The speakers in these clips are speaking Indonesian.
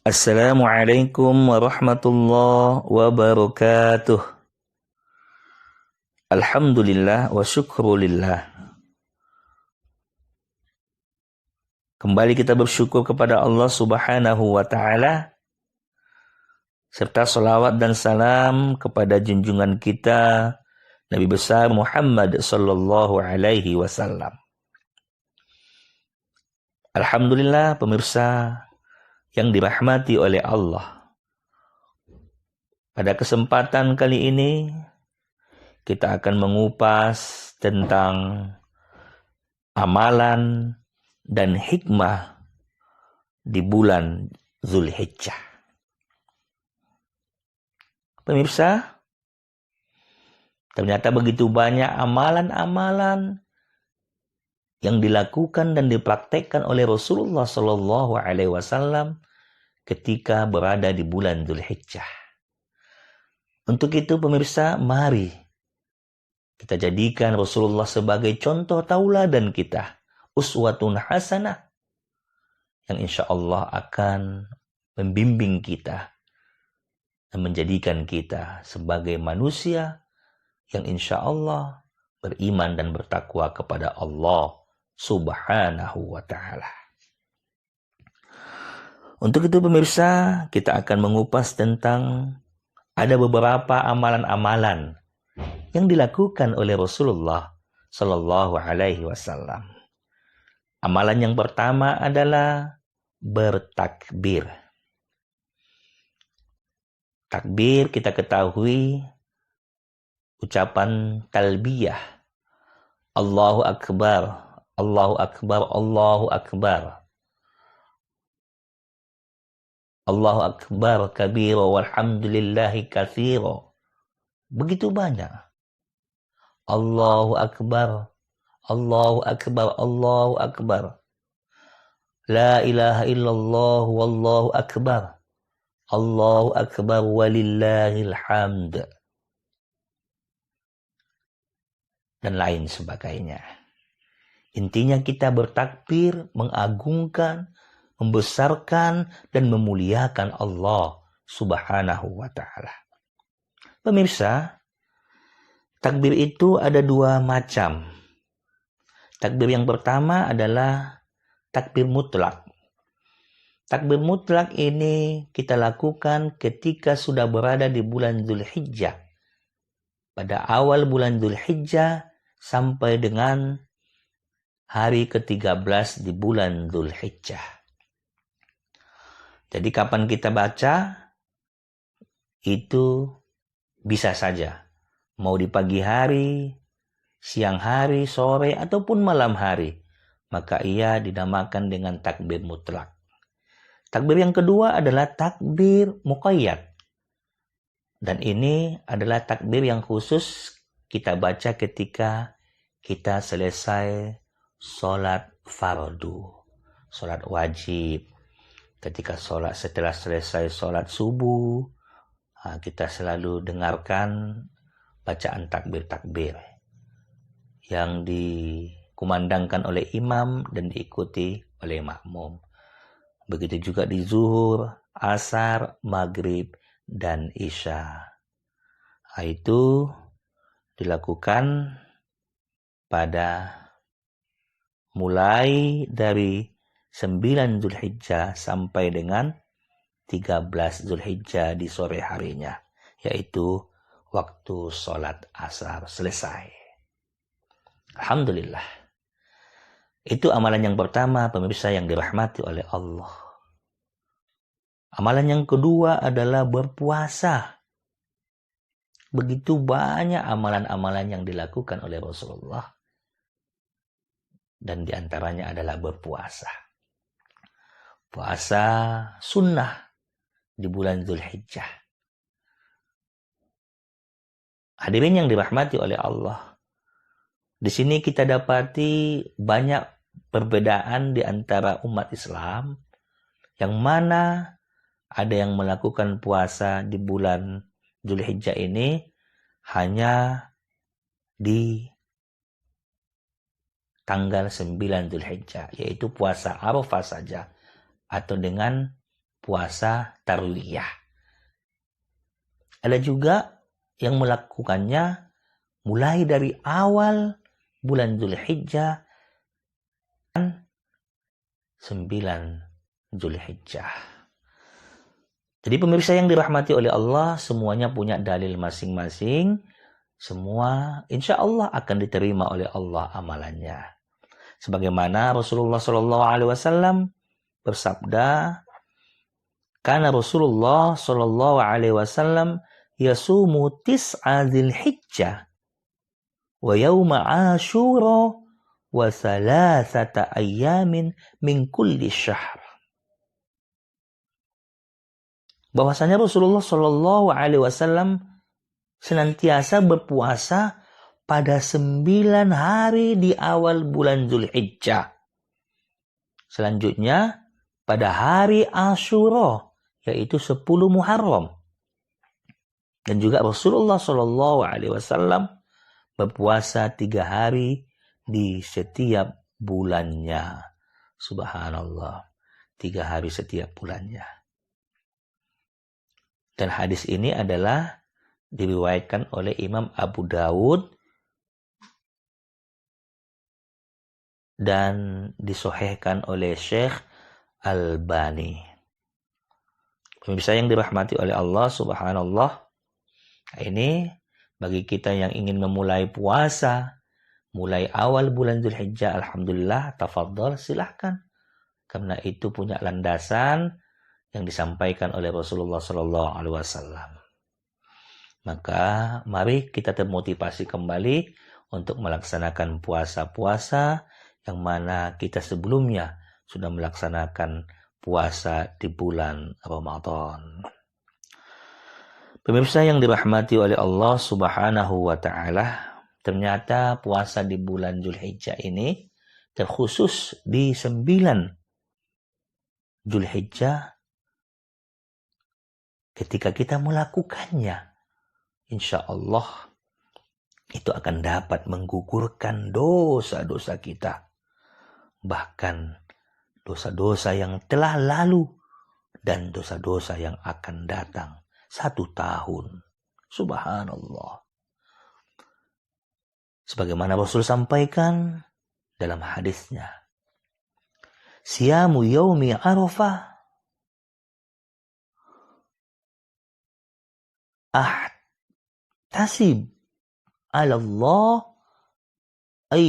Assalamualaikum warahmatullahi wabarakatuh. Alhamdulillah wa syukrulillah. Kembali kita bersyukur kepada Allah Subhanahu wa taala, serta salawat dan salam kepada junjungan kita Nabi besar Muhammad sallallahu alaihi wasallam. Alhamdulillah pemirsa yang dirahmati oleh Allah. Pada kesempatan kali ini kita akan mengupas tentang amalan dan hikmah di bulan Zulhijjah. Pemirsa, ternyata begitu banyak amalan-amalan yang dilakukan dan dipraktekkan oleh Rasulullah Shallallahu Alaihi Wasallam ketika berada di bulan Zulhijjah. Untuk itu pemirsa, mari kita jadikan Rasulullah sebagai contoh tauladan kita, uswatun hasanah, yang insya Allah akan membimbing kita dan menjadikan kita sebagai manusia yang insya Allah beriman dan bertakwa kepada Allah Subhanahu wa ta'ala. Untuk itu pemirsa, kita akan mengupas tentang ada beberapa amalan-amalan yang dilakukan oleh Rasulullah Sallallahu Alaihi Wasallam. Amalan yang pertama adalah bertakbir. Takbir kita ketahui ucapan talbiyah. Allahu Akbar, Allahu Akbar, Allahu Akbar. Allahu Akbar kabira walhamdulillahi katsira. Begitu banyak. Allahu Akbar, Allahu Akbar, Allahu Akbar. La ilaha illallah wallahu akbar. Allahu Akbar walillahil hamd. Dan lain sebagainya. Intinya kita bertakbir, mengagungkan, membesarkan, dan memuliakan Allah Subhanahu wa ta'ala. Pemirsa, takbir itu ada dua macam. Takbir yang pertama adalah takbir mutlak. Takbir mutlak ini kita lakukan ketika sudah berada di bulan Zulhijjah. Pada awal bulan Zulhijjah sampai dengan hari ke-13 di bulan Zulhijjah. Jadi kapan kita baca, itu bisa saja. Mau di pagi hari, siang hari, sore, ataupun malam hari. Maka ia dinamakan dengan takbir mutlak. Takbir yang kedua adalah takbir muqayyad. Dan ini adalah takbir yang khusus kita baca ketika kita selesai sholat fardu, sholat wajib. Ketika setelah selesai sholat subuh, kita selalu dengarkan bacaan takbir-takbir yang dikumandangkan oleh imam dan diikuti oleh makmum. Begitu juga di zuhur, asar, maghrib, dan isya. Itu dilakukan pada mulai dari 9 Zulhijjah sampai dengan 13 Zulhijjah di sore harinya, yaitu waktu sholat asar selesai. Alhamdulillah. Itu amalan yang pertama, pemirsa yang dirahmati oleh Allah. Amalan yang kedua adalah berpuasa. Begitu banyak amalan-amalan yang dilakukan oleh Rasulullah. Dan diantaranya adalah berpuasa. Puasa sunnah di bulan Zulhijjah. Hadirin yang dirahmati oleh Allah. Di sini kita dapati banyak perbedaan di antara umat Islam. Yang mana ada yang melakukan puasa di bulan Zulhijjah ini hanya di tanggal 9 Zulhijjah, yaitu puasa Arafah saja, atau dengan puasa tarwiyah. Ada juga yang melakukannya mulai dari awal bulan Dzulhijjah dan 9 Dzulhijjah. Jadi pemirsa yang dirahmati oleh Allah, semuanya punya dalil masing-masing. Semua insya Allah akan diterima oleh Allah amalannya. Sebagaimana Rasulullah SAW bersabda, karena Rasulullah SAW yasumu tis'a Dzulhijjah wa yawma Ashura wa thalathata ayyamin min kulli syahr. Bahwasanya Rasulullah SAW senantiasa berpuasa pada 9 hari di awal bulan Dzulhijjah. Selanjutnya pada hari Asyura, yaitu 10 Muharram. Dan juga Rasulullah SAW berpuasa 3 hari di setiap bulannya. Subhanallah, 3 hari setiap bulannya. Dan hadis ini adalah diriwayatkan oleh Imam Abu Dawud dan disahihkan oleh Syekh Albani. Pemirsa yang dirahmati oleh Allah Subhanallah, ini bagi kita yang ingin memulai puasa, mulai awal bulan Dzulhijjah, alhamdulillah, tafadhol, silahkan. Karena itu punya landasan yang disampaikan oleh Rasulullah SAW. Maka mari kita termotivasi kembali untuk melaksanakan puasa-puasa yang mana kita sebelumnya sudah melaksanakan puasa di bulan Ramadan. Pemirsa yang dirahmati oleh Allah Subhanahu wa Ta'ala, ternyata puasa di bulan Dzulhijjah ini terkhusus di 9 Dzulhijjah. Ketika kita melakukannya, insya Allah itu akan dapat menggugurkan dosa-dosa kita. Bahkan dosa-dosa yang telah lalu dan dosa-dosa yang akan datang 1 tahun. Subhanallah. Sebagaimana Rasul sampaikan dalam hadisnya, Siyamu yaumi Arafah ahtasib ala Allah ay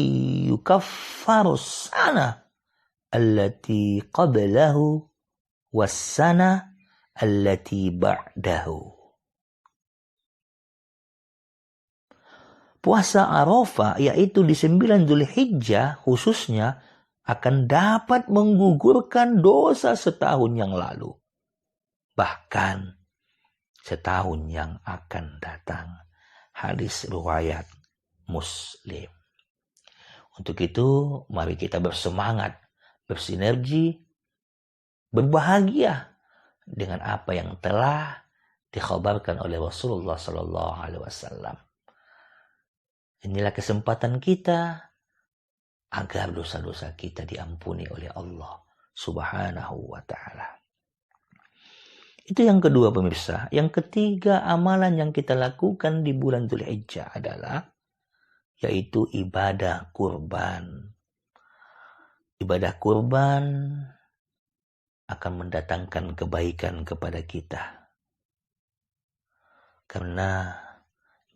yukaffaru sana allati qablahu was sana allati ba'dahu. Puasa Arafah, yaitu di 9 Dzulhijjah khususnya, akan dapat menggugurkan dosa setahun yang lalu. Bahkan setahun yang akan datang. Hadis riwayat Muslim. Untuk itu, mari kita bersemangat, bersinergi, berbahagia dengan apa yang telah dikhabarkan oleh Rasulullah SAW. Inilah kesempatan kita agar dosa-dosa kita diampuni oleh Allah Subhanahu wa Ta'ala. Itu yang kedua pemirsa. Yang ketiga, amalan yang kita lakukan di bulan Dzulhijjah adalah yaitu ibadah kurban. Ibadah kurban akan mendatangkan kebaikan kepada kita. Karena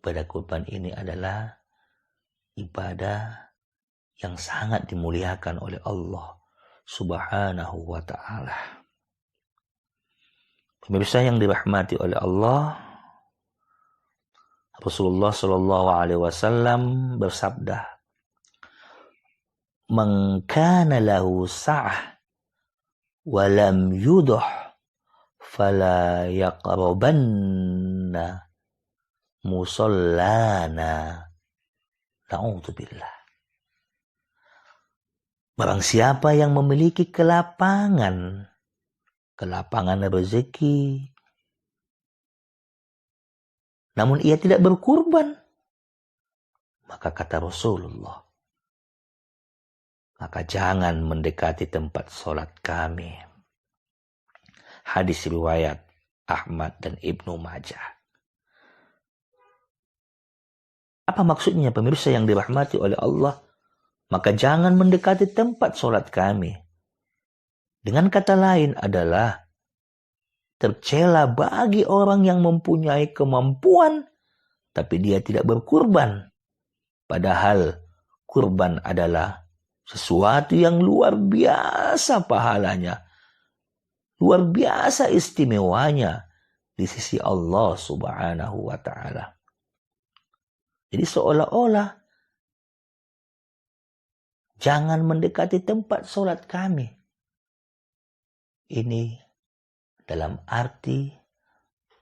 ibadah kurban ini adalah ibadah yang sangat dimuliakan oleh Allah Subhanahu wa Ta'ala. Pemirsa yang dirahmati oleh Allah, Rasulullah SAW bersabda, "Man kana lahu sa'ah wa lam yuduh fala yaqrabanna musallana." Na'udzubillah. Barang siapa yang memiliki kelapangan rezeki, namun ia tidak berkurban, maka kata Rasulullah, maka jangan mendekati tempat sholat kami. Hadis riwayat Ahmad dan Ibnu Majah. Apa maksudnya pemirsa yang dirahmati oleh Allah? Maka jangan mendekati tempat sholat kami. Dengan kata lain adalah tercela bagi orang yang mempunyai kemampuan tapi dia tidak berkurban. Padahal kurban adalah sesuatu yang luar biasa pahalanya. Luar biasa istimewanya di sisi Allah Subhanahu wa ta'ala. Jadi seolah-olah jangan mendekati tempat sholat kami. Ini dalam arti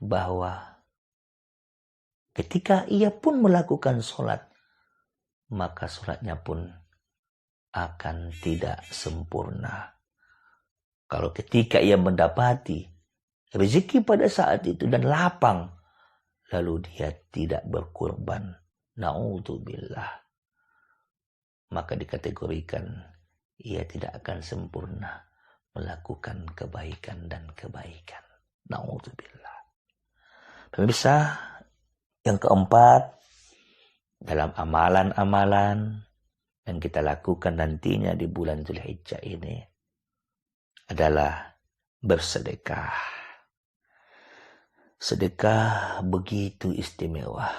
bahwa ketika ia pun melakukan sholat, maka sholatnya pun akan tidak sempurna. Kalau ketika ia mendapati rezeki pada saat itu dan lapang, lalu dia tidak berkurban, na'udzubillah, maka dikategorikan ia tidak akan sempurna melakukan kebaikan dan kebaikan. Na'udzubillah. Pemirsa, yang keempat, dalam amalan-amalan yang kita lakukan nantinya di bulan Dzulhijjah ini adalah bersedekah. Sedekah begitu istimewa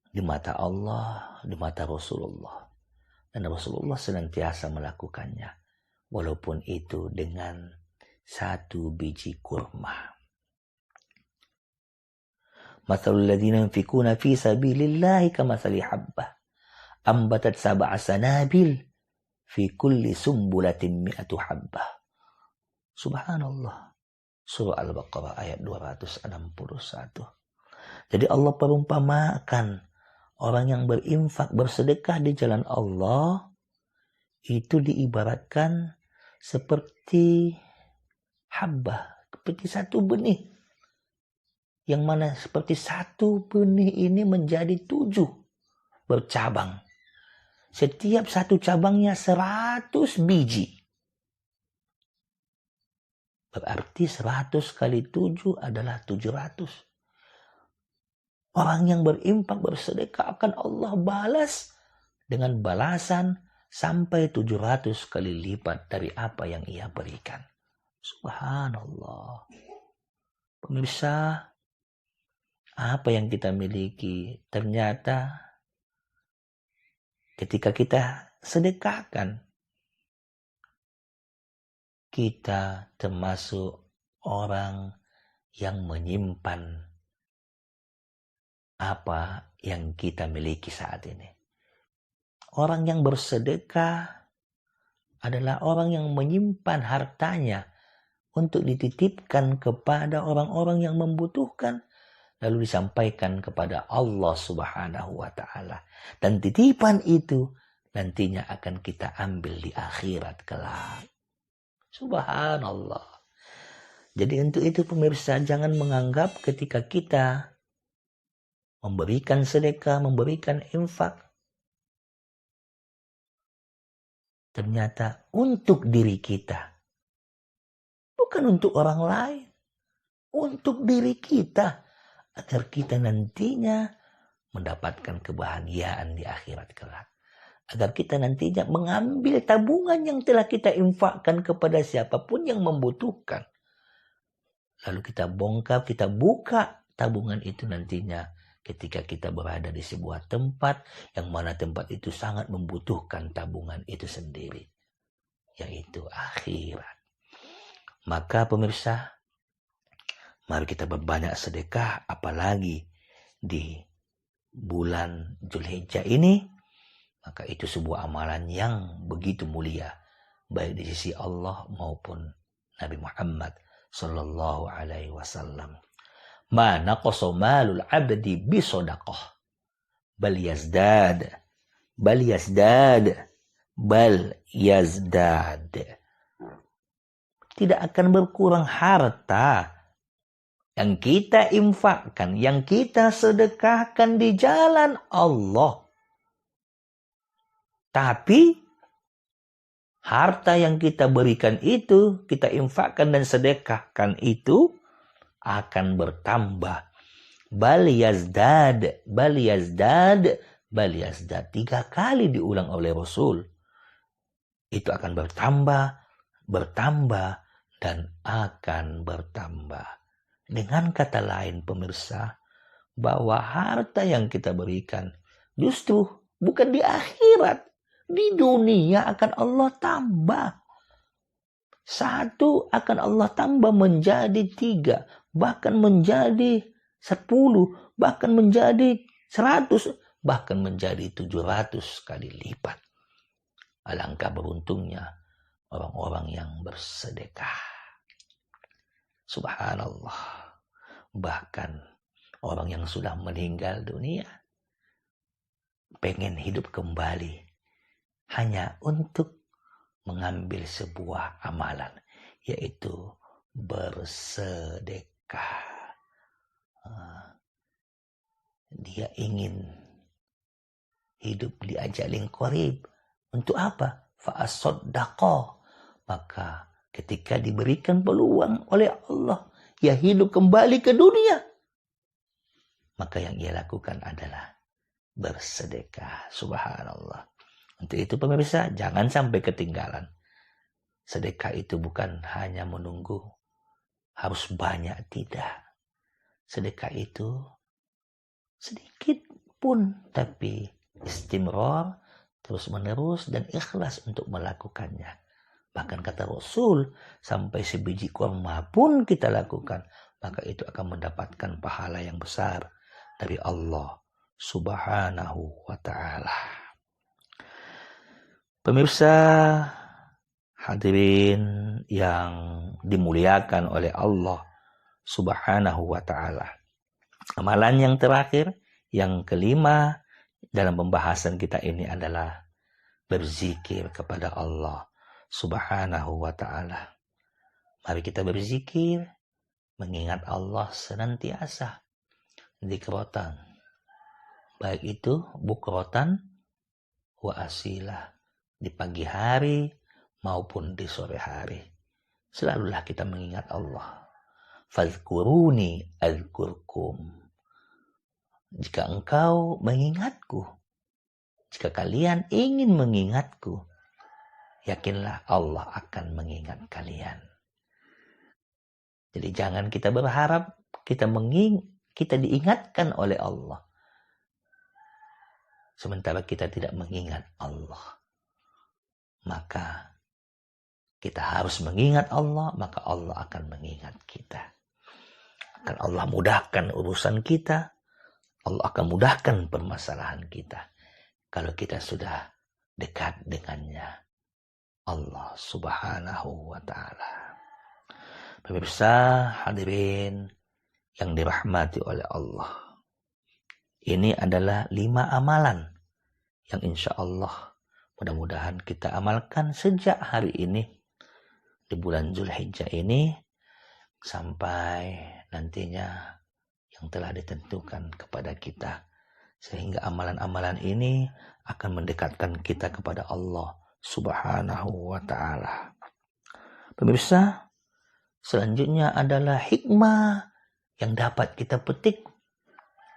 di mata Allah, di mata Rasulullah. Dan Rasulullah senantiasa melakukannya, walaupun itu dengan 1 biji kurma. Mathalul ladzina yunfikuna fi sabilillahi kamathali habbah ambatat 7 sanabil fi kulli sumbulatin 100 habbah. Subhanallah. Surah Al-Baqarah ayat 261. Jadi Allah perumpamakan orang yang berinfak, bersedekah di jalan Allah itu diibaratkan seperti habbah, seperti 1 benih. Yang mana seperti 1 benih ini menjadi 7 bercabang. Setiap 1 cabangnya 100 biji. Berarti 100 kali 7 adalah 700. Orang yang berinfak, bersedekah akan Allah balas dengan balasan sampai 700 kali lipat dari apa yang ia berikan. Subhanallah. Pemirsa, apa yang kita miliki ternyata ketika kita sedekahkan, kita termasuk orang yang menyimpan apa yang kita miliki saat ini. Orang yang bersedekah adalah orang yang menyimpan hartanya untuk dititipkan kepada orang-orang yang membutuhkan, lalu disampaikan kepada Allah Subhanahu wa ta'ala. Dan titipan itu nantinya akan kita ambil di akhirat kelak. Subhanallah. Jadi untuk itu pemirsa, jangan menganggap ketika kita memberikan sedekah, memberikan infak, ternyata untuk diri kita. Bukan untuk orang lain. Untuk diri kita. Agar kita nantinya mendapatkan kebahagiaan di akhirat kelak. Agar kita nantinya mengambil tabungan yang telah kita infakkan kepada siapapun yang membutuhkan. Lalu kita bongkar, kita buka tabungan itu nantinya ketika kita berada di sebuah tempat yang mana tempat itu sangat membutuhkan tabungan itu sendiri. Yaitu akhirat. Maka pemirsa, mari kita berbanyak sedekah, apalagi di bulan Dzulhijjah ini. Maka itu sebuah amalan yang begitu mulia, baik di sisi Allah maupun Nabi Muhammad sallallahu alaihi wasallam. Ma naqasa malul 'abdi bi shadaqah bal yazdad Tidak akan berkurang harta yang kita infakkan, yang kita sedekahkan di jalan Allah. Tapi harta yang kita berikan itu, kita infakkan dan sedekahkan itu akan bertambah. Bal yazdad, bal yazdad, bal yazdad. 3 kali diulang oleh Rasul. Itu akan bertambah, bertambah, dan akan bertambah. Dengan kata lain pemirsa, bahwa harta yang kita berikan justru bukan di akhirat, di dunia akan Allah tambah. 1 akan Allah tambah menjadi 3, bahkan menjadi 10, bahkan menjadi 100, bahkan menjadi 700 kali lipat. Alangkah beruntungnya orang-orang yang bersedekah. Subhanallah. Bahkan orang yang sudah meninggal dunia pengen hidup kembali hanya untuk mengambil sebuah amalan, yaitu bersedekah. Dia ingin hidup di ajalin qarib. Untuk apa? Fa'asaddaqah. Maka ketika diberikan peluang oleh Allah, ia hidup kembali ke dunia, maka yang ia lakukan adalah bersedekah. Subhanallah. Untuk itu pemirsa, jangan sampai ketinggalan. Sedekah itu bukan hanya menunggu harus banyak, tidak. Sedekah itu sedikit pun, tapi istimrar, terus menerus dan ikhlas untuk melakukannya. Bahkan kata Rasul, sampai sebiji kurma pun kita lakukan, maka itu akan mendapatkan pahala yang besar dari Allah Subhanahu wa ta'ala. Pemirsa hadirin yang dimuliakan oleh Allah Subhanahu wa ta'ala. Amalan yang terakhir, yang kelima dalam pembahasan kita ini adalah berzikir kepada Allah Subhanahu wa ta'ala. Mari kita berzikir, mengingat Allah senantiasa. Zikrotan, baik itu bukrotan wa asilah, di pagi hari maupun di sore hari. Selalulah kita mengingat Allah. Fadhkuruni azkurkum. Jika engkau mengingatku, jika kalian ingin mengingatku, yakinlah Allah akan mengingat kalian. Jadi jangan kita berharap kita diingatkan oleh Allah, sementara kita tidak mengingat Allah. Maka kita harus mengingat Allah, maka Allah akan mengingat kita. Akan Allah mudahkan urusan kita, Allah akan mudahkan permasalahan kita kalau kita sudah dekat dengannya, Allah Subhanahu wa ta'ala. Pemirsa hadirin yang dirahmati oleh Allah, ini adalah 5 amalan yang insya Allah mudah-mudahan kita amalkan sejak hari ini di bulan Zulhijjah ini sampai nantinya yang telah ditentukan kepada kita, sehingga amalan-amalan ini akan mendekatkan kita kepada Allah Subhanahu wa ta'ala. Pemirsa, selanjutnya adalah hikmah yang dapat kita petik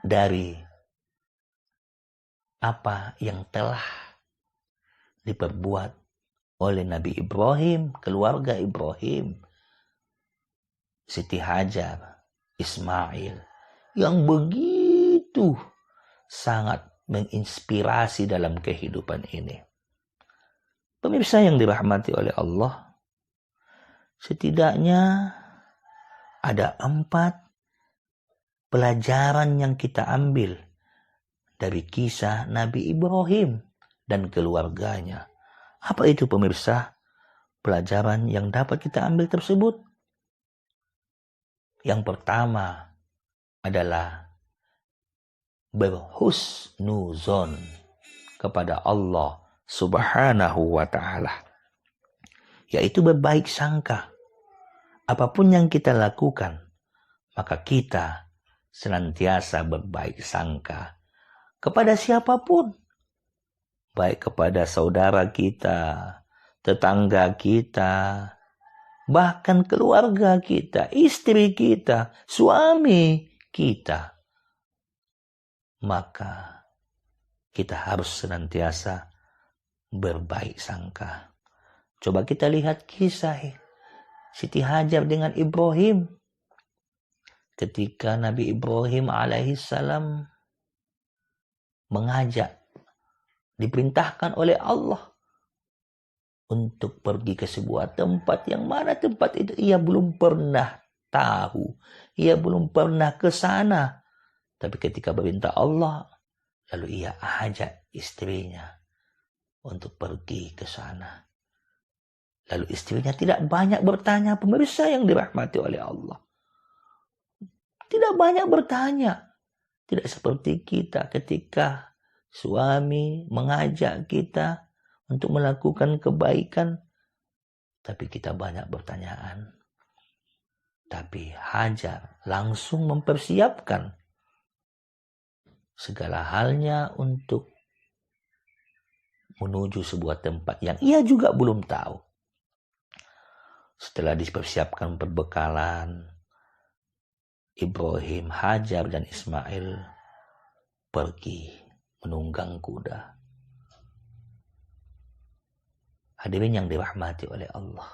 dari apa yang telah diperbuat oleh Nabi Ibrahim, keluarga Ibrahim, Siti Hajar, Ismail, yang begitu sangat menginspirasi dalam kehidupan ini. Pemirsa yang dirahmati oleh Allah, setidaknya ada 4 pelajaran yang kita ambil dari kisah Nabi Ibrahim dan keluarganya. Apa itu pemirsa? Pelajaran yang dapat kita ambil tersebut. Yang pertama adalah berhusnuzon kepada Allah Subhanahu wa ta'ala, yaitu berbaik sangka. Apapun yang kita lakukan, maka kita senantiasa berbaik sangka kepada siapapun, baik kepada saudara kita, tetangga kita, bahkan keluarga kita, istri kita, suami kita, maka kita harus senantiasa berbaik sangka. Coba kita lihat kisah Siti Hajar dengan Ibrahim. Ketika Nabi Ibrahim alaihissalam mengajak, diperintahkan oleh Allah untuk pergi ke sebuah tempat yang mana tempat itu ia belum pernah tahu, ia belum pernah ke sana. Tapi ketika perintah Allah, lalu ia ajak istrinya untuk pergi ke sana. Lalu istrinya tidak banyak bertanya, pemirsa yang dirahmati oleh Allah. Tidak banyak bertanya. Tidak seperti kita ketika suami mengajak kita untuk melakukan kebaikan, tapi kita banyak bertanyaan. Tapi Hajar langsung mempersiapkan segala halnya untuk menuju sebuah tempat yang ia juga belum tahu. Setelah dipersiapkan perbekalan, Ibrahim, Hajar, dan Ismail pergi menunggang kuda. Hadirin yang dirahmati oleh Allah.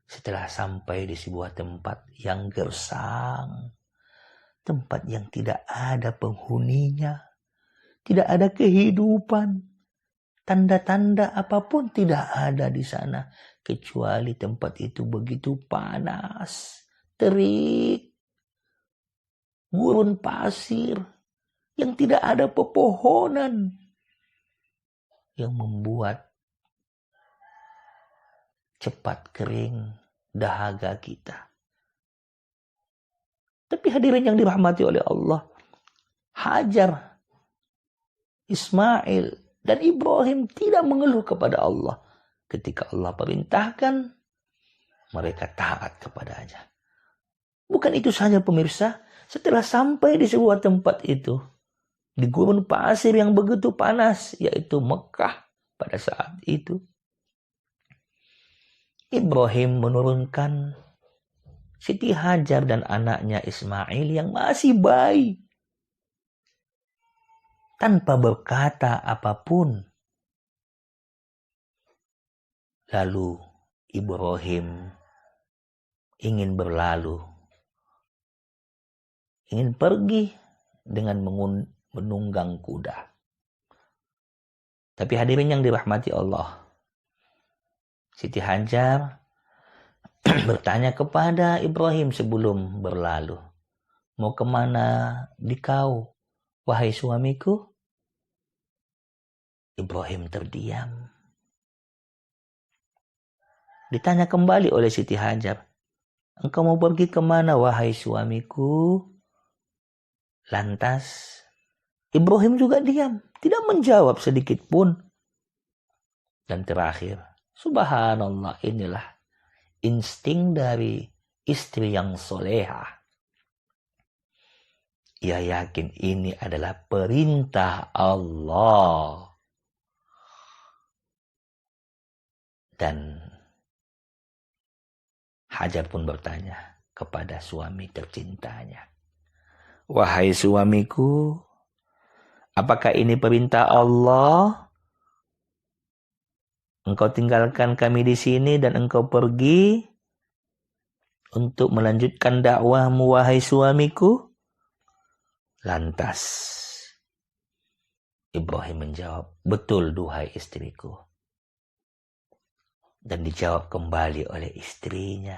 Setelah sampai di sebuah tempat yang gersang, tempat yang tidak ada penghuninya, tidak ada kehidupan, tanda-tanda apapun tidak ada di sana, kecuali tempat itu begitu panas, terik, gurun pasir yang tidak ada pepohonan, yang membuat cepat kering dahaga kita. Tapi hadirin yang dirahmati oleh Allah, Hajar, Ismail, dan Ibrahim tidak mengeluh kepada Allah. Ketika Allah perintahkan, mereka taat kepadanya. Bukan itu saja pemirsa, setelah sampai di sebuah tempat itu, di gurun pasir yang begitu panas, yaitu Mekah pada saat itu, Ibrahim menurunkan Siti Hajar dan anaknya Ismail yang masih bayi, tanpa berkata apapun. Lalu Ibrahim ingin berlalu, ingin pergi dengan menunggang kuda. Tapi hadirin yang dirahmati Allah, Siti Hajar bertanya kepada Ibrahim sebelum berlalu, "Mau kemana dikau, wahai suamiku?" Ibrahim terdiam. Ditanya kembali oleh Siti Hajar, "Engkau mau pergi kemana, wahai suamiku?" Lantas Ibrahim juga diam, tidak menjawab sedikit pun. Dan terakhir, subhanallah, inilah insting dari istri yang soleha. Ia yakin ini adalah perintah Allah. Dan Hajar pun bertanya kepada suami tercintanya, "Wahai suamiku, apakah ini perintah Allah? Engkau tinggalkan kami di sini dan engkau pergi untuk melanjutkan dakwahmu, wahai suamiku?" Lantas Ibrahim menjawab, "Betul, duhai istriku." Dan dijawab kembali oleh istrinya,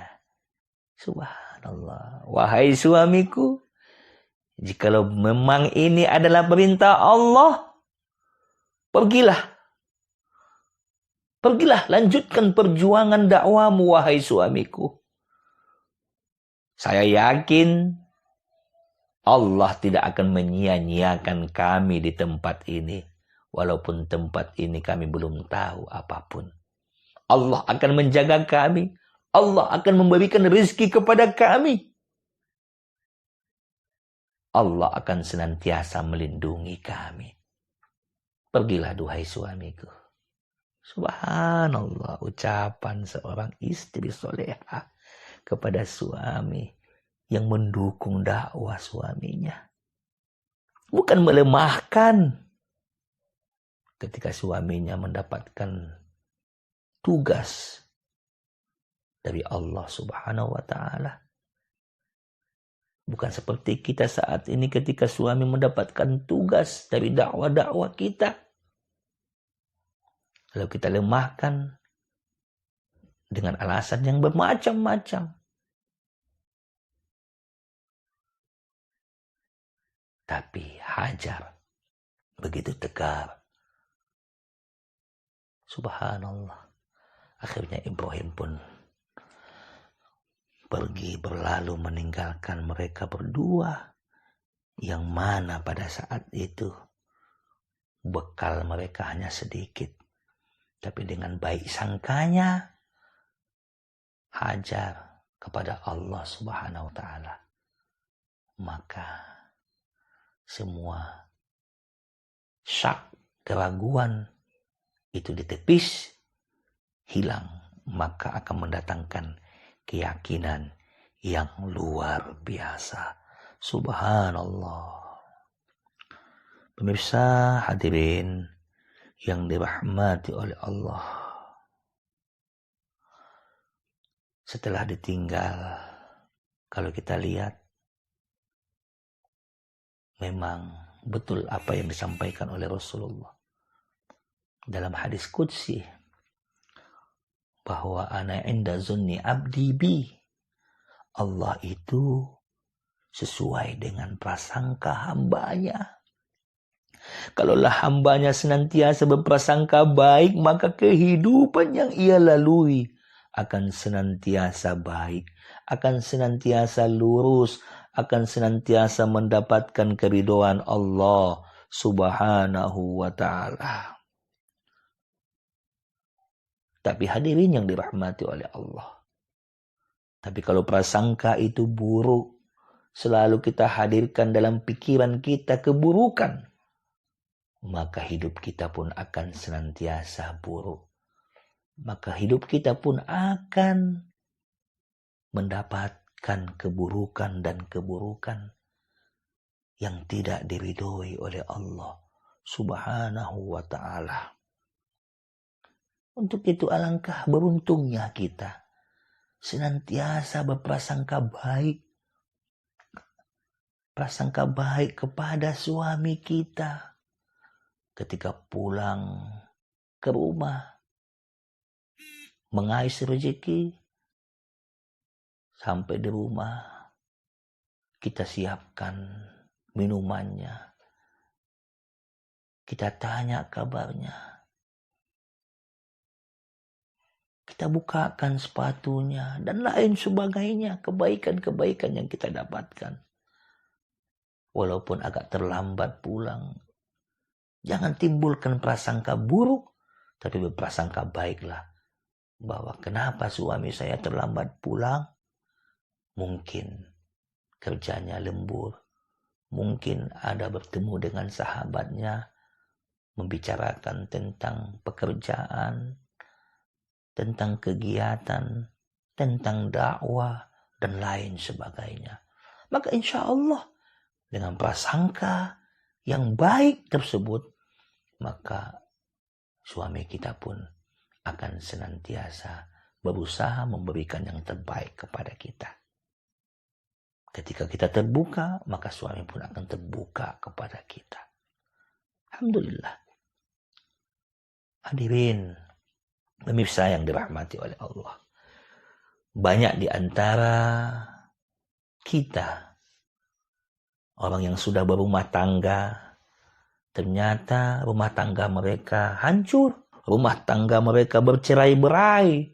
subhanallah, "Wahai suamiku, jikalau memang ini adalah perintah Allah, pergilah, lanjutkan perjuangan dakwamu, wahai suamiku. Saya yakin Allah tidak akan menyia-nyiakan kami di tempat ini, walaupun tempat ini kami belum tahu apapun. Allah akan menjaga kami, Allah akan memberikan rezeki kepada kami. Allah akan senantiasa melindungi kami. Pergilah duhai suamiku." Subhanallah, ucapan seorang istri solehah kepada suami yang mendukung dakwah suaminya. Bukan melemahkan ketika suaminya mendapatkan tugas dari Allah Subhanahu wa taala. Bukan seperti kita saat ini ketika suami mendapatkan tugas dari dakwah-dakwah kita. Lalu kita lemahkan dengan alasan yang bermacam-macam. Tapi hajar begitu tegar. Subhanallah. Akhirnya Ibrahim pun pergi berlalu meninggalkan mereka berdua. Yang mana pada saat itu bekal mereka hanya sedikit. Tapi dengan baik sangkanya hajar kepada Allah Subhanahu wa taala. Maka semua syak, keraguan itu ditepis, hilang, maka akan mendatangkan keyakinan yang luar biasa. Subhanallah. Pemirsa hadirin yang dirahmati oleh Allah. Setelah ditinggal, kalau kita lihat, memang betul apa yang disampaikan oleh Rasulullah dalam hadis qudsi, bahwa ana inda zunni abdi bi. Allah itu sesuai dengan prasangka hambanya. Kalaulah hambanya senantiasa berprasangka baik, maka kehidupan yang ia lalui akan senantiasa baik, akan senantiasa lurus, akan senantiasa mendapatkan keridhaan Allah Subhanahu wa ta'ala. Tapi hadirin yang dirahmati oleh Allah. Tapi kalau prasangka itu buruk, selalu kita hadirkan dalam pikiran kita keburukan, maka hidup kita pun akan senantiasa buruk. Maka hidup kita pun akan mendapatkan keburukan dan keburukan yang tidak diridhoi oleh Allah Subhanahu wa ta'ala. Untuk itu alangkah beruntungnya kita senantiasa berprasangka baik. Prasangka baik kepada suami kita. Ketika pulang ke rumah, mengais rezeki, sampai di rumah kita siapkan minumannya, kita tanya kabarnya, kita bukakan sepatunya, dan lain sebagainya, kebaikan-kebaikan yang kita dapatkan. Walaupun agak terlambat pulang, jangan timbulkan prasangka buruk, tapi berprasangka baiklah. Bahwa kenapa suami saya terlambat pulang? Mungkin kerjanya lembur. Mungkin ada bertemu dengan sahabatnya, membicarakan tentang pekerjaan, tentang kegiatan, tentang dakwah, dan lain sebagainya. Maka insya Allah dengan prasangka yang baik tersebut, maka suami kita pun akan senantiasa berusaha memberikan yang terbaik kepada kita. Ketika kita terbuka, maka suami pun akan terbuka kepada kita. Alhamdulillah. Hadirin, pemirsa yang dirahmati oleh Allah. Banyak di antara kita, orang yang sudah berumah tangga, ternyata rumah tangga mereka hancur. Rumah tangga mereka bercerai-berai.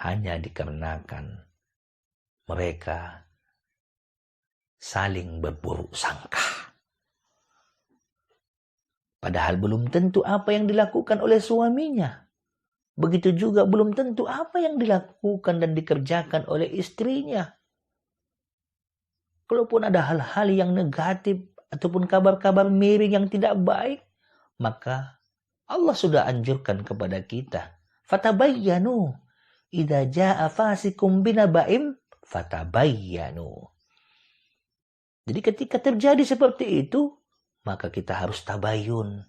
Hanya dikarenakan mereka saling berburuk sangka. Padahal belum tentu apa yang dilakukan oleh suaminya. Begitu juga belum tentu apa yang dilakukan dan dikerjakan oleh istrinya. Kalaupun ada hal-hal yang negatif ataupun kabar-kabar miring yang tidak baik, maka Allah sudah anjurkan kepada kita. Fatabayyanu. Idza jaa fasikum binaba'im fatabayyanu. Jadi ketika terjadi seperti itu, maka kita harus tabayun.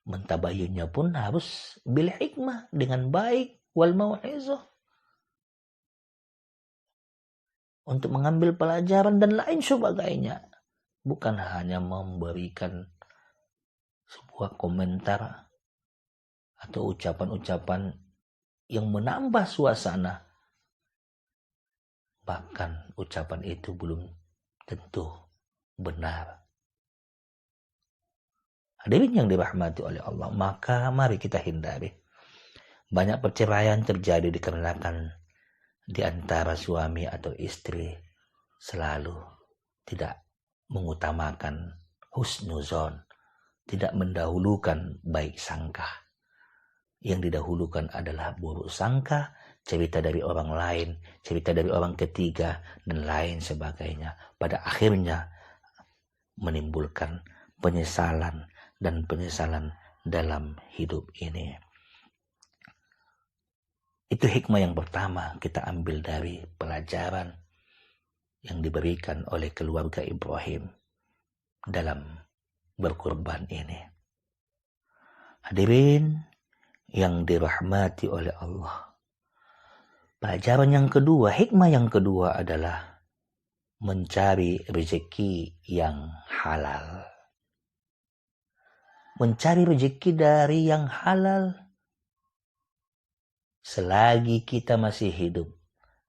Mentabayunnya pun harus bil hikmah, dengan baik, wal mau'izah. Untuk mengambil pelajaran dan lain sebagainya. Bukan hanya memberikan sebuah komentar atau ucapan-ucapan yang menambah suasana. Bahkan ucapan itu belum tentu benar. Hadirin yang dirahmati oleh Allah, maka mari kita hindari. Banyak perceraian terjadi dikarenakan di antara suami atau istri selalu tidak mengutamakan husnuzon, tidak mendahulukan baik sangka. Yang didahulukan adalah buruk sangka, cerita dari orang lain, cerita dari orang ketiga, dan lain sebagainya. Pada akhirnya menimbulkan penyesalan dan penyesalan dalam hidup ini. Itu hikmah yang pertama kita ambil dari pelajaran yang diberikan oleh keluarga Ibrahim dalam berkurban ini. Hadirin yang dirahmati oleh Allah. Pelajaran yang kedua, hikmah yang kedua adalah mencari rezeki yang halal. Mencari rezeki dari yang halal. Selagi kita masih hidup,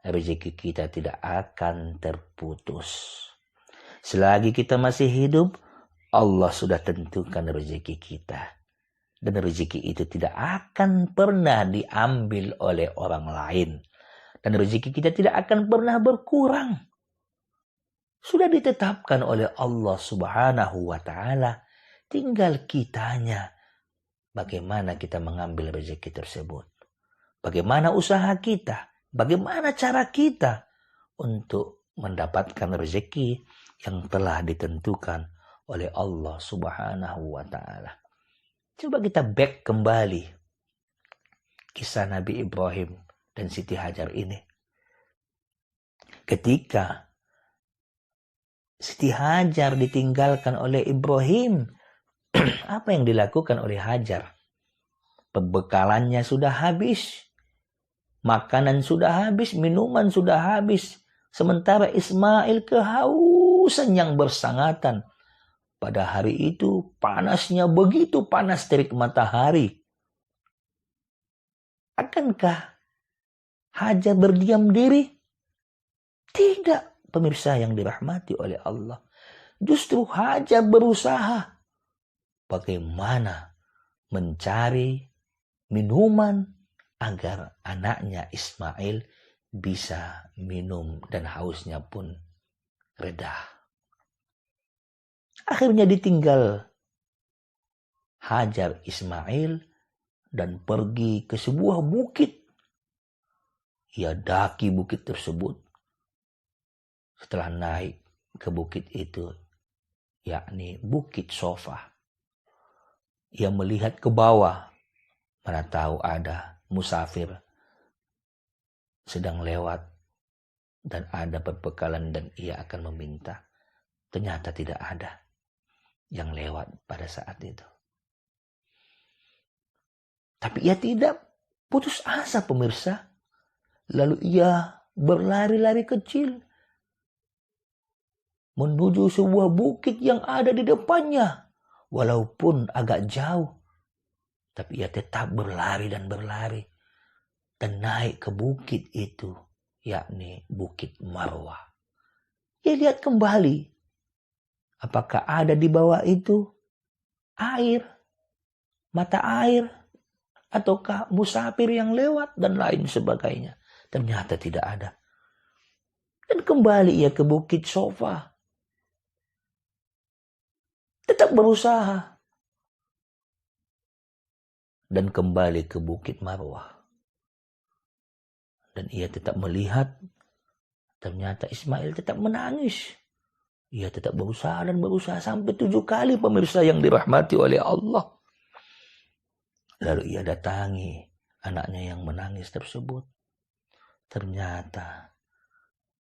rezeki kita tidak akan terputus. Selagi kita masih hidup, Allah sudah tentukan rezeki kita. Dan rezeki itu tidak akan pernah diambil oleh orang lain. Dan rezeki kita tidak akan pernah berkurang. Sudah ditetapkan oleh Allah Subhanahu wa ta'ala. Tinggal kitanya. Bagaimana kita mengambil rezeki tersebut. Bagaimana usaha kita. Bagaimana cara kita untuk mendapatkan rezeki yang telah ditentukan oleh Allah Subhanahu wa ta'ala. Coba kita back kembali kisah Nabi Ibrahim dan Siti Hajar ini. Ketika Siti Hajar ditinggalkan oleh Ibrahim, apa yang dilakukan oleh Hajar? Pembekalannya sudah habis, makanan sudah habis, minuman sudah habis. Sementara Ismail kehausan yang bersangatan. Pada hari itu panasnya begitu panas terik matahari. Akankah Hajar berdiam diri? Tidak, pemirsa yang dirahmati oleh Allah. Justru Hajar berusaha bagaimana mencari minuman agar anaknya Ismail bisa minum dan hausnya pun reda. Akhirnya ditinggal Hajar Ismail dan pergi ke sebuah bukit. Ia daki bukit tersebut. Setelah naik ke bukit itu, yakni Bukit Sofa, ia melihat ke bawah. Mana tahu ada musafir sedang lewat dan ada perbekalan dan ia akan meminta. Ternyata tidak ada yang lewat pada saat itu. Tapi ia tidak putus asa, pemirsa. Lalu ia berlari-lari kecil menuju sebuah bukit yang ada di depannya. Walaupun agak jauh, tapi ia tetap berlari dan berlari. Dan naik ke bukit itu, yakni Bukit Marwah. Ia lihat kembali. Apakah ada di bawah itu air, mata air, ataukah musafir yang lewat dan lain sebagainya. Ternyata tidak ada. Dan kembali ia ke Bukit Sofa. Tetap berusaha. Dan kembali ke Bukit Marwah. Dan ia tetap melihat. Ternyata Ismail tetap menangis. Ia tetap berusaha dan berusaha sampai 7 kali, pemirsa yang dirahmati oleh Allah. Lalu ia datangi anaknya yang menangis tersebut. Ternyata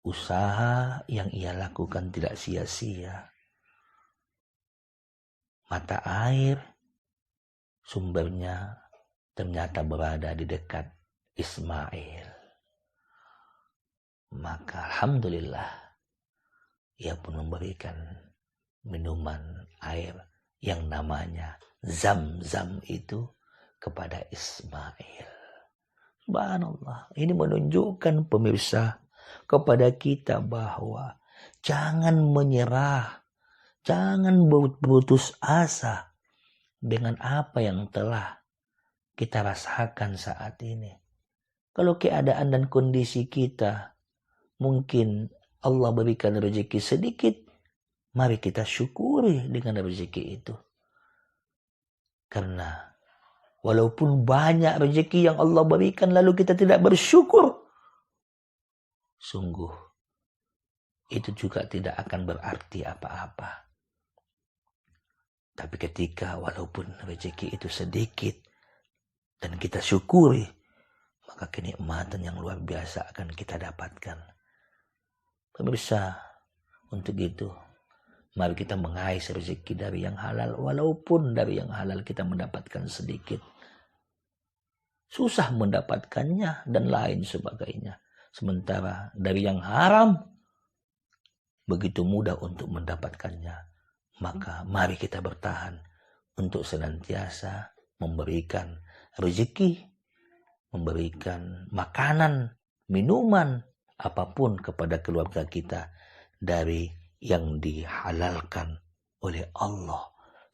usaha yang ia lakukan tidak sia-sia. Mata air sumbernya ternyata berada di dekat Ismail. Maka alhamdulillah ia pun memberikan minuman air yang namanya Zam-Zam itu kepada Ismail. Subhanallah, ini menunjukkan pemirsa kepada kita bahwa jangan menyerah, jangan putus asa dengan apa yang telah kita rasakan saat ini. Kalau keadaan dan kondisi kita mungkin Allah berikan rezeki sedikit, mari kita syukuri dengan rezeki itu. Karena walaupun banyak rezeki yang Allah berikan lalu kita tidak bersyukur, sungguh itu juga tidak akan berarti apa-apa. Tapi ketika walaupun rezeki itu sedikit dan kita syukuri, maka kenikmatan yang luar biasa akan kita dapatkan. Pemirsa, untuk itu mari kita mengais rezeki dari yang halal, walaupun dari yang halal kita mendapatkan sedikit. Susah mendapatkannya dan lain sebagainya. Sementara dari yang haram begitu mudah untuk mendapatkannya. Maka mari kita bertahan untuk senantiasa memberikan rezeki, memberikan makanan, minuman, apapun kepada keluarga kita dari yang dihalalkan oleh Allah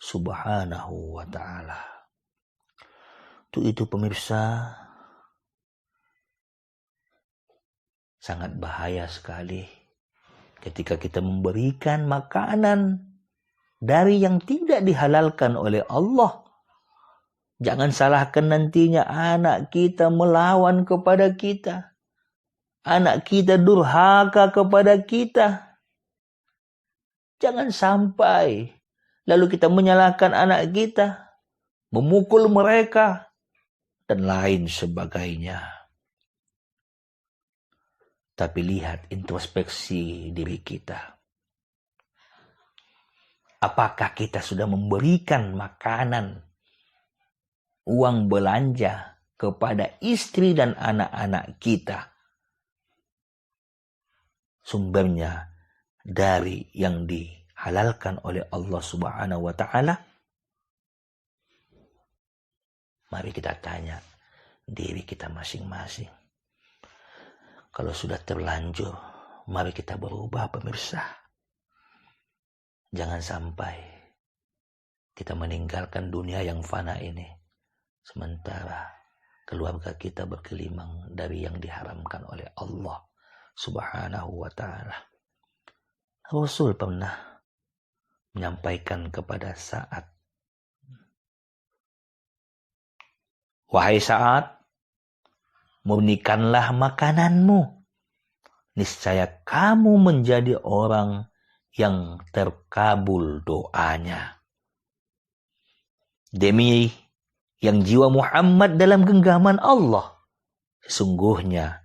Subhanahu wa ta'ala. Untuk itu pemirsa, sangat bahaya sekali ketika kita memberikan makanan dari yang tidak dihalalkan oleh Allah. Jangan salahkan nantinya anak kita melawan kepada kita. Anak kita durhaka kepada kita. Jangan sampai lalu kita menyalahkan anak kita, memukul mereka, dan lain sebagainya. Tapi lihat introspeksi diri kita. Apakah kita sudah memberikan makanan, uang belanja kepada istri dan anak-anak kita? Sumbernya dari yang dihalalkan oleh Allah Subhanahu wa ta'ala. Mari kita tanya diri kita masing-masing. Kalau sudah terlanjur, mari kita berubah pemirsa. Jangan sampai kita meninggalkan dunia yang fana ini. Sementara keluarga kita bergelimang dari yang diharamkan oleh Allah Subhanahu wa ta'ala. Rasul pernah menyampaikan kepada Sa'ad, wahai Sa'ad, murnikanlah makananmu. Niscaya kamu menjadi orang yang terkabul doanya. Demi yang jiwa Muhammad dalam genggaman Allah, sesungguhnya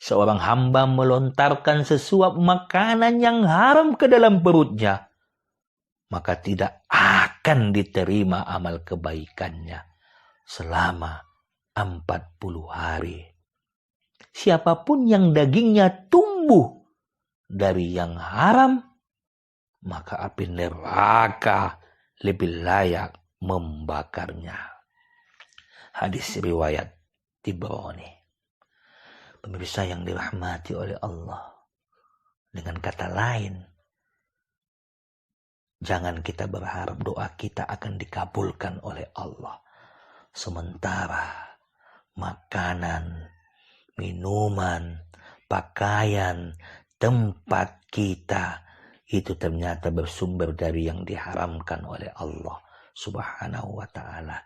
seorang hamba melontarkan sesuap makanan yang haram ke dalam perutnya, maka tidak akan diterima amal kebaikannya selama 40 hari. Siapapun yang dagingnya tumbuh dari yang haram, maka api neraka lebih layak membakarnya. Hadis riwayat Tibrani. Pemirsa yang dirahmati oleh Allah. Dengan kata lain, jangan kita berharap doa kita akan dikabulkan oleh Allah. Sementara makanan, minuman, pakaian, tempat kita itu ternyata bersumber dari yang diharamkan oleh Allah Subhanahu wa ta'ala.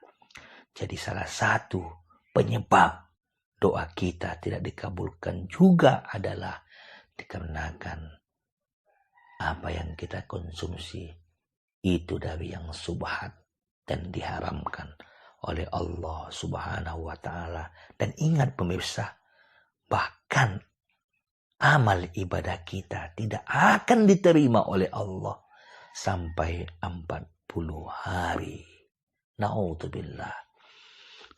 Jadi salah satu penyebab doa kita tidak dikabulkan juga adalah dikarenakan apa yang kita konsumsi itu dari yang subhat dan diharamkan oleh Allah Subhanahu wa Ta'ala. Dan ingat pemirsa, bahkan amal ibadah kita tidak akan diterima oleh Allah sampai 40 hari. Na'udzubillah.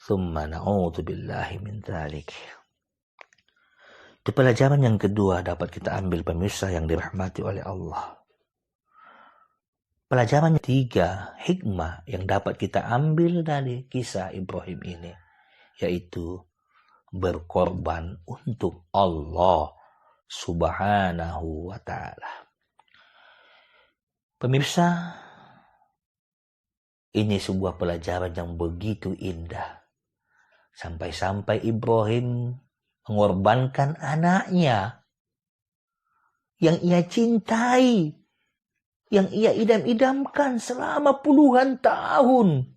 Thumma na'udzubillahi min dzalik. Itu pelajaran yang kedua dapat kita ambil pemirsa yang dirahmati oleh Allah. Pelajaran ketiga, hikmah yang dapat kita ambil dari kisah Ibrahim ini, yaitu berkorban untuk Allah Subhanahu wa Ta'ala. Pemirsa, ini sebuah pelajaran yang begitu indah. Sampai-sampai Ibrahim mengorbankan anaknya yang ia cintai, yang ia idam-idamkan selama puluhan tahun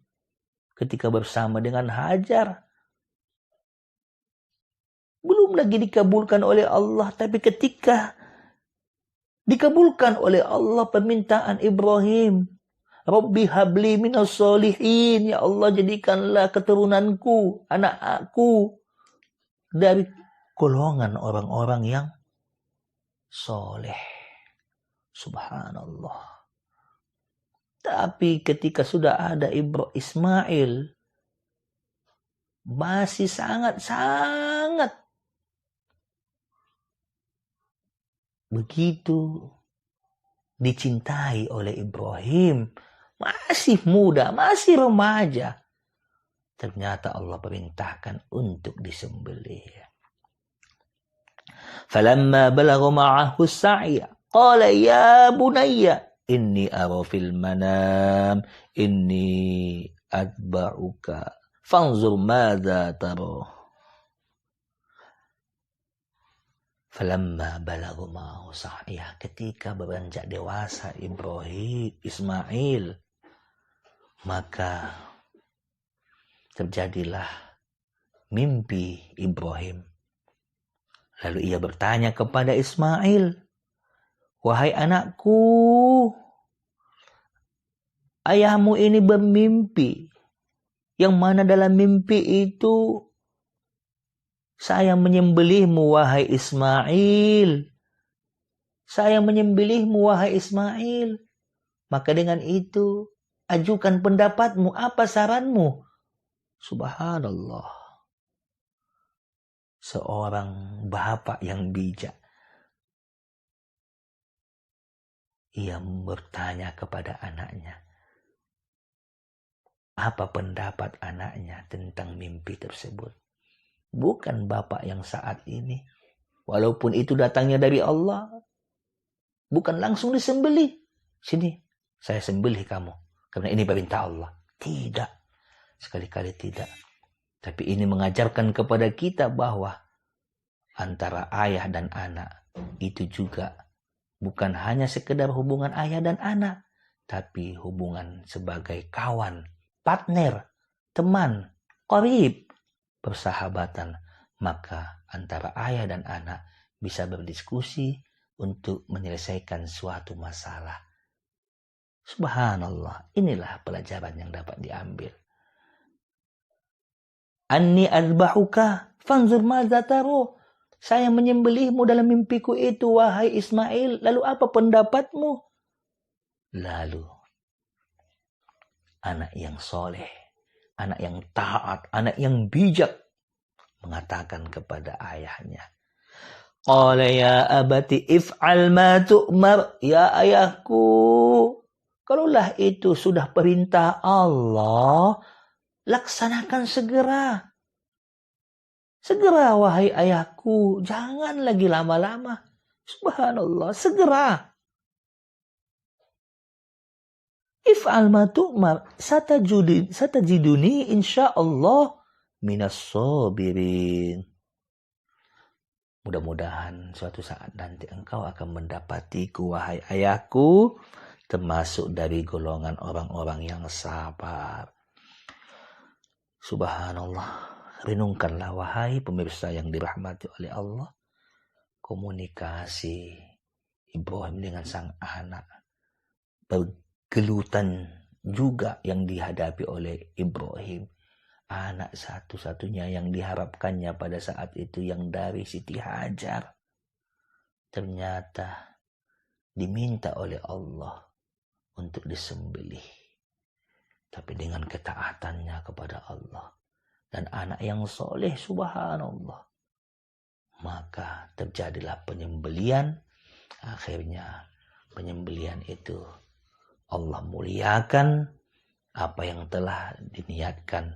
ketika bersama dengan Hajar. Belum lagi dikabulkan oleh Allah, tapi ketika dikabulkan oleh Allah permintaan Ibrahim, Rabbi habli minas solihin, ya Allah jadikanlah keturunanku, anak aku dari golongan orang-orang yang soleh. Subhanallah. Tapi ketika sudah ada Ismail, masih sangat begitu dicintai oleh Ibrahim, masih muda, masih remaja. Ternyata Allah perintahkan untuk disembelih. Falamma balagha ma'ahu as-sa'ya qala ya bunayya inni ara fil manam inni atba'uka fanzur madza tara. Falamma balagha ma'ahu as-sa'ya, ketika beranjak dewasa Ismail, maka terjadilah mimpi Ibrahim. Lalu ia bertanya kepada Ismail, wahai anakku, ayahmu ini bermimpi. Yang mana dalam mimpi itu saya menyembelihmu wahai Ismail. Saya menyembelihmu wahai Ismail. Maka dengan itu ajukan pendapatmu, apa saranmu? Subhanallah. Seorang bapak yang bijak. Ia bertanya kepada anaknya. Apa pendapat anaknya tentang mimpi tersebut? Bukan bapak yang saat ini. Walaupun itu datangnya dari Allah. Bukan langsung disembelih. Sini, saya sembelih kamu. Karena ini perintah Allah. Tidak. Sekali-kali tidak. Tapi ini mengajarkan kepada kita bahwa antara ayah dan anak itu juga bukan hanya sekedar hubungan ayah dan anak, tapi hubungan sebagai kawan, partner, teman, qarib, persahabatan. Maka antara ayah dan anak bisa berdiskusi untuk menyelesaikan suatu masalah. Subhanallah, inilah pelajaran yang dapat diambil. Anni azbahuka fanzur madza taro. Saya menyembelihmu dalam mimpiku itu wahai Ismail. Lalu apa pendapatmu? Lalu anak yang soleh, anak yang taat, anak yang bijak mengatakan kepada ayahnya, qala ya abati if'al ma tu'mar. Ya ayahku, kalaulah itu sudah perintah Allah, laksanakan segera. Segera wahai ayahku, jangan lagi lama-lama. Subhanallah, segera. If'al ma tu'mar satajiduni insyaallah minas sabirin. Mudah-mudahan suatu saat nanti engkau akan mendapatiku wahai ayahku, termasuk dari golongan orang-orang yang sabar. Subhanallah. Renungkanlah wahai pemirsa yang dirahmati oleh Allah, komunikasi Ibrahim dengan sang anak, pergelutan juga yang dihadapi oleh Ibrahim. anak satu-satunya yang diharapkannya pada saat itu yang dari Siti Hajar, ternyata diminta oleh Allah untuk disembelih. Tapi dengan ketaatannya kepada Allah dan anak yang soleh, subhanallah, maka terjadilah penyembelian. Akhirnya penyembelian itu Allah muliakan apa yang telah diniatkan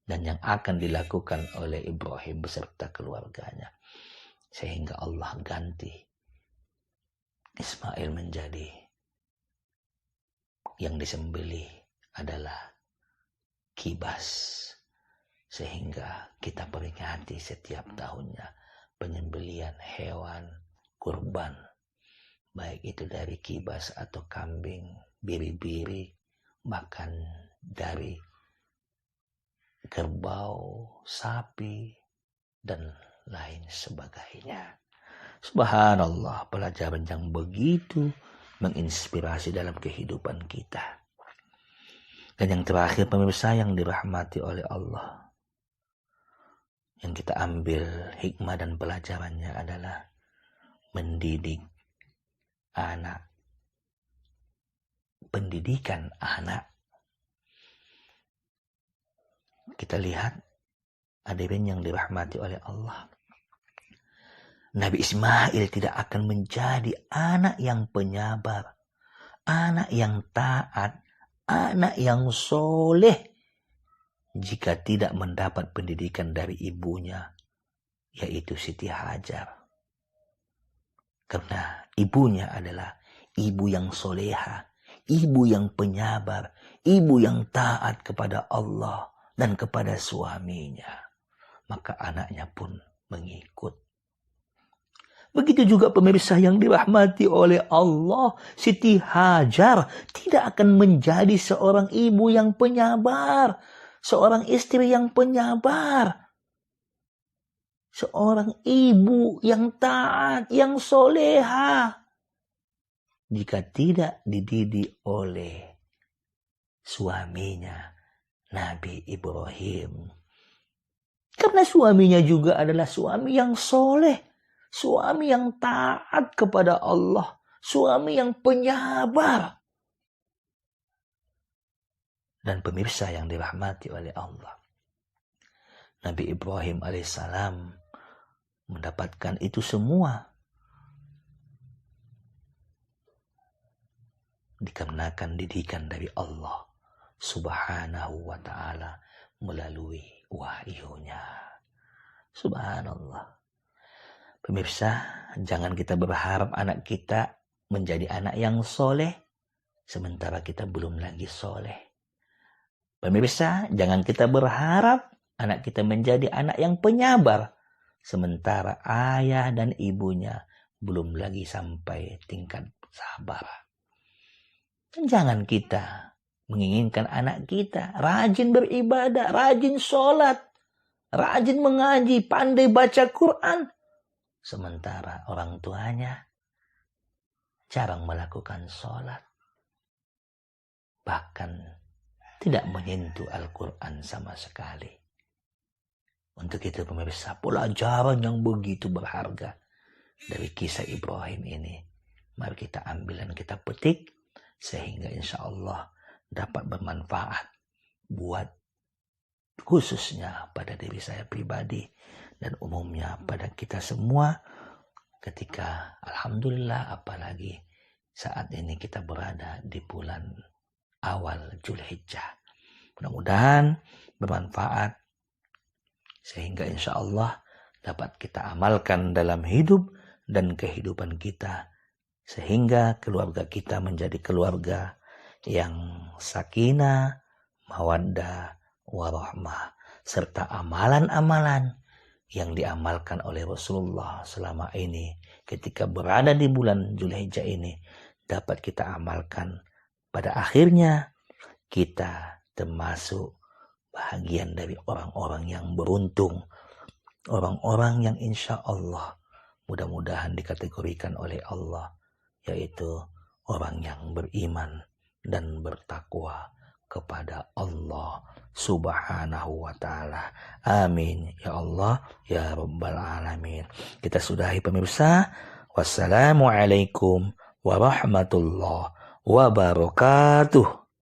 dan yang akan dilakukan oleh Ibrahim beserta keluarganya. Sehingga Allah ganti Ismail menjadi yang disembelih adalah kibas. Sehingga kita peringati setiap tahunnya penyembelihan hewan kurban, baik itu dari kibas atau kambing, biri-biri, bahkan dari kerbau, sapi, dan lain sebagainya. Subhanallah, pelajaran yang begitu menginspirasi dalam kehidupan kita. Dan yang terakhir pemirsa yang dirahmati oleh Allah, yang kita ambil hikmah dan pelajarannya adalah mendidik anak. Pendidikan anak. Kita lihat hadirin yang dirahmati oleh Allah. Nabi Ismail tidak akan menjadi anak yang penyabar, anak yang taat, anak yang soleh jika tidak mendapat pendidikan dari ibunya, yaitu Siti Hajar. Karena ibunya adalah ibu yang soleha, ibu yang penyabar, ibu yang taat kepada Allah dan kepada suaminya. Maka anaknya pun mengikut. Begitu juga pemirsa yang dirahmati oleh Allah, Siti Hajar tidak akan menjadi seorang ibu yang penyabar, seorang istri yang penyabar, seorang ibu yang taat, yang soleha, jika tidak dididik oleh suaminya, Nabi Ibrahim. Karena suaminya juga adalah suami yang soleh, suami yang taat kepada Allah, suami yang penyabar. Dan pemirsa yang dirahmati oleh Allah, Nabi Ibrahim alaihissalam mendapatkan itu semua dikarenakan didikan dari Allah subhanahu wa ta'ala melalui wahyunya. Subhanallah. Pemirsa, jangan kita berharap anak kita menjadi anak yang soleh, sementara kita belum lagi soleh. Pemirsa, jangan kita berharap anak kita menjadi anak yang penyabar, sementara ayah dan ibunya belum lagi sampai tingkat sabar. Dan jangan kita menginginkan anak kita rajin beribadah, rajin sholat, rajin mengaji, pandai baca Quran, sementara orang tuanya jarang melakukan sholat, bahkan tidak menyentuh Al-Quran sama sekali. Untuk itu pemirsa, pelajaran yang begitu berharga dari kisah Ibrahim ini, mari kita ambil dan kita petik, sehingga insya Allah dapat bermanfaat buat khususnya pada diri saya pribadi dan umumnya pada kita semua ketika alhamdulillah apalagi saat ini kita berada di bulan awal Zulhijjah. Mudah-mudahan bermanfaat sehingga insya Allah dapat kita amalkan dalam hidup dan kehidupan kita, sehingga keluarga kita menjadi keluarga yang sakinah, mawaddah, warahmah, serta amalan-amalan yang diamalkan oleh Rasulullah selama ini ketika berada di bulan Zulhijjah ini dapat kita amalkan. Pada akhirnya kita termasuk bahagian dari orang-orang yang beruntung, orang-orang yang insya Allah mudah-mudahan dikategorikan oleh Allah, yaitu orang yang beriman dan bertakwa kepada Allah subhanahu wa ta'ala. Amin ya Allah ya rabbal alamin. Kita sudahi pemirsa. Wassalamualaikum warahmatullahi wabarakatuh.